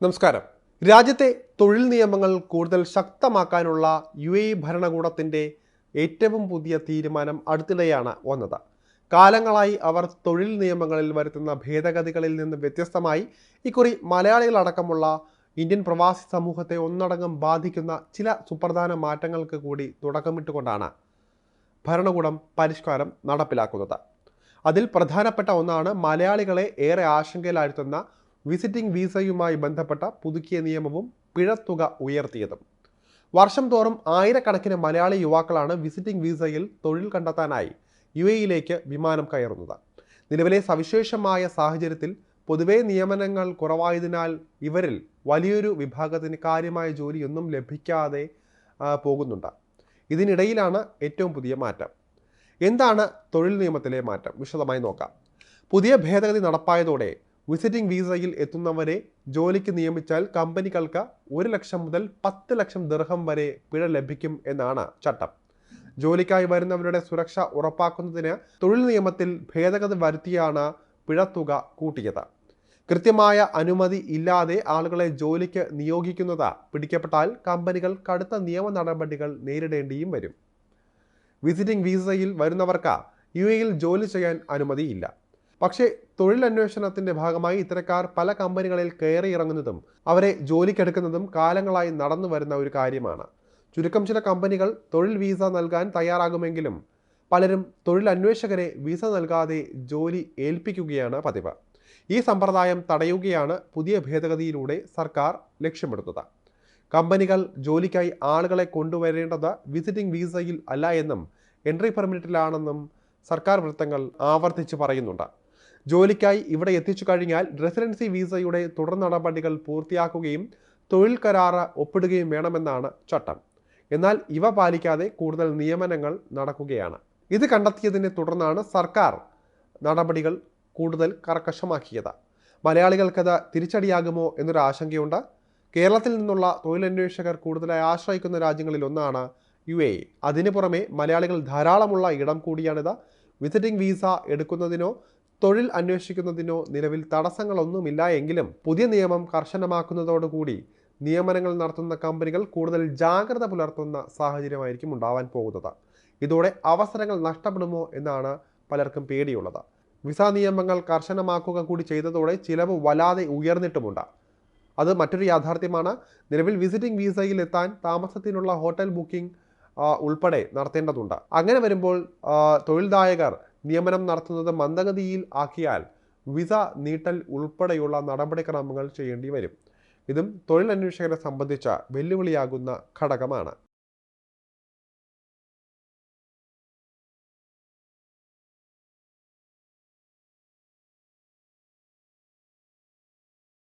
നമസ്കാരം. രാജ്യത്തെ തൊഴിൽ നിയമങ്ങൾ കൂടുതൽ ശക്തമാക്കാനുള്ള ഭരണകൂടത്തിൻ്റെ ഏറ്റവും പുതിയ തീരുമാനം അടുത്തിടെയാണ് വന്നത്. കാലങ്ങളായി അവർ തൊഴിൽ നിയമങ്ങളിൽ വരുത്തുന്ന ഭേദഗതികളിൽ നിന്ന് വ്യത്യസ്തമായി ഇക്കുറി മലയാളികളടക്കമുള്ള ഇന്ത്യൻ പ്രവാസി സമൂഹത്തെ ഒന്നടങ്കം ബാധിക്കുന്ന ചില സുപ്രധാന മാറ്റങ്ങൾക്ക് കൂടി തുടക്കമിട്ടുകൊണ്ടാണ് ഭരണകൂടം പരിഷ്കാരം നടപ്പിലാക്കുന്നത്. അതിൽ പ്രധാനപ്പെട്ട ഒന്നാണ് മലയാളികളെ ഏറെ ആശങ്കയിലാഴ്ത്തുന്ന വിസിറ്റിംഗ് വിസയുമായി ബന്ധപ്പെട്ട പുതുക്കിയ നിയമവും പിഴത്തുക ഉയർത്തിയതും. വർഷം തോറും ആയിരക്കണക്കിന് മലയാളി യുവാക്കളാണ് വിസിറ്റിംഗ് വിസയിൽ തൊഴിൽ കണ്ടെത്താനായി യിലേക്ക് വിമാനം കയറുന്നത്. നിലവിലെ സവിശേഷമായ സാഹചര്യത്തിൽ പൊതുവെ നിയമനങ്ങൾ കുറവായതിനാൽ ഇവരിൽ വലിയൊരു വിഭാഗത്തിന് കാര്യമായ ജോലിയൊന്നും ലഭിക്കാതെ പോകുന്നുണ്ട്. ഇതിനിടയിലാണ് ഏറ്റവും പുതിയ മാറ്റം. എന്താണ് തൊഴിൽ നിയമത്തിലെ മാറ്റം? വിശദമായി നോക്കാം. പുതിയ ഭേദഗതി നടപ്പായതോടെ വിസിറ്റിംഗ് വിസയിൽ എത്തുന്നവരെ ജോലിക്ക് നിയമിച്ചാൽ കമ്പനികൾക്ക് 1 ലക്ഷം മുതൽ 10 ലക്ഷം ദിർഹം വരെ പിഴ ലഭിക്കും എന്നാണ് ചട്ടം. ജോലിക്കായി വരുന്നവരുടെ സുരക്ഷ ഉറപ്പാക്കുന്നതിന് തൊഴിൽ നിയമത്തിൽ ഭേദഗതി വരുത്തിയാണ് പിഴത്തുക കൂട്ടിയത്. കൃത്യമായ അനുമതി ഇല്ലാതെ ആളുകളെ ജോലിക്ക് നിയോഗിക്കുന്നത് പിടിക്കപ്പെട്ടാൽ കമ്പനികൾ കടുത്ത നിയമ നടപടികൾ നേരിടേണ്ടിയും വരും. വിസിറ്റിംഗ് വിസയിൽ വരുന്നവർക്ക് യിൽ ജോലി ചെയ്യാൻ അനുമതിയില്ല. പക്ഷേ തൊഴിലന്വേഷണത്തിൻ്റെ ഭാഗമായി ഇത്തരക്കാർ പല കമ്പനികളിൽ കയറിയിറങ്ങുന്നതും അവരെ ജോലിക്കെടുക്കുന്നതും കാലങ്ങളായി നടന്നു വരുന്ന ഒരു കാര്യമാണ്. ചുരുക്കം ചില കമ്പനികൾ തൊഴിൽ വിസ നൽകാൻ തയ്യാറാകുമെങ്കിലും പലരും തൊഴിലന്വേഷകരെ വിസ നൽകാതെ ജോലി ഏൽപ്പിക്കുകയാണ് പതിവ്. ഈ സമ്പ്രദായം തടയുകയാണ് പുതിയ ഭേദഗതിയിലൂടെ സർക്കാർ ലക്ഷ്യമിടുന്നത്. കമ്പനികൾ ജോലിക്കായി ആളുകളെ കൊണ്ടുവരേണ്ടത് വിസിറ്റിംഗ് വിസയിൽ അല്ല എന്നും എൻട്രി പെർമിറ്റിലാണെന്നും സർക്കാർ വൃത്തങ്ങൾ ആവർത്തിച്ച് പറയുന്നുണ്ട്. ജോലിക്കായി ഇവിടെ എത്തിച്ചു കഴിഞ്ഞാൽ റെസിഡൻസി വിസയുടെ തുടർ നടപടികൾ പൂർത്തിയാക്കുകയും തൊഴിൽ കരാറ് ഒപ്പിടുകയും വേണമെന്നാണ് ചട്ടം. എന്നാൽ ഇവ പാലിക്കാതെ കൂടുതൽ നിയമനങ്ങൾ നടക്കുകയാണ്. ഇത് കണ്ടെത്തിയതിനെ തുടർന്നാണ് സർക്കാർ നടപടികൾ കൂടുതൽ കർക്കശമാക്കിയത്. മലയാളികൾക്കത് തിരിച്ചടിയാകുമോ എന്നൊരു ആശങ്കയുണ്ട്. കേരളത്തിൽ നിന്നുള്ള തൊഴിലന്വേഷകർ കൂടുതലായി ആശ്രയിക്കുന്ന രാജ്യങ്ങളിൽ ഒന്നാണ് UAE. അതിനു പുറമെ മലയാളികൾ ധാരാളമുള്ള ഇടം കൂടിയാണിത്. വിസിറ്റിംഗ് വിസ എടുക്കുന്നതിനോ തൊഴിൽ അന്വേഷിക്കുന്നതിനോ നിലവിൽ തടസ്സങ്ങളൊന്നുമില്ല എങ്കിലും പുതിയ നിയമം കർശനമാക്കുന്നതോടുകൂടി നിയമനങ്ങൾ നടത്തുന്ന കമ്പനികൾ കൂടുതൽ ജാഗ്രത പുലർത്തുന്ന സാഹചര്യമായിരിക്കും ഉണ്ടാവാൻ പോകുന്നത്. ഇതോടെ അവസരങ്ങൾ നഷ്ടപ്പെടുമോ എന്നാണ് പലർക്കും പേടിയുള്ളത്. വിസ നിയമങ്ങൾ കർശനമാക്കുക കൂടി ചെയ്തതോടെ ചിലവ് വല്ലാതെ ഉയർന്നിട്ടുമുണ്ട്. അത് മറ്റൊരു യാഥാർത്ഥ്യമാണ്. നിലവിൽ വിസിറ്റിംഗ് വിസയിൽ എത്താൻ താമസത്തിനുള്ള ഹോട്ടൽ ബുക്കിംഗ് ഉൾപ്പെടെ നടത്തേണ്ടതുണ്ട്. അങ്ങനെ വരുമ്പോൾ തൊഴിൽദായകർ നിയമനം നടത്തുന്നത് മന്ദഗതിയിൽ ആക്കിയാൽ വിസ നീട്ടൽ ഉൾപ്പെടെയുള്ള നടപടിക്രമങ്ങൾ ചെയ്യേണ്ടി വരും. ഇതും തൊഴിലന്വേഷകരെ സംബന്ധിച്ച വെല്ലുവിളിയാകുന്ന ഘടകമാണ്.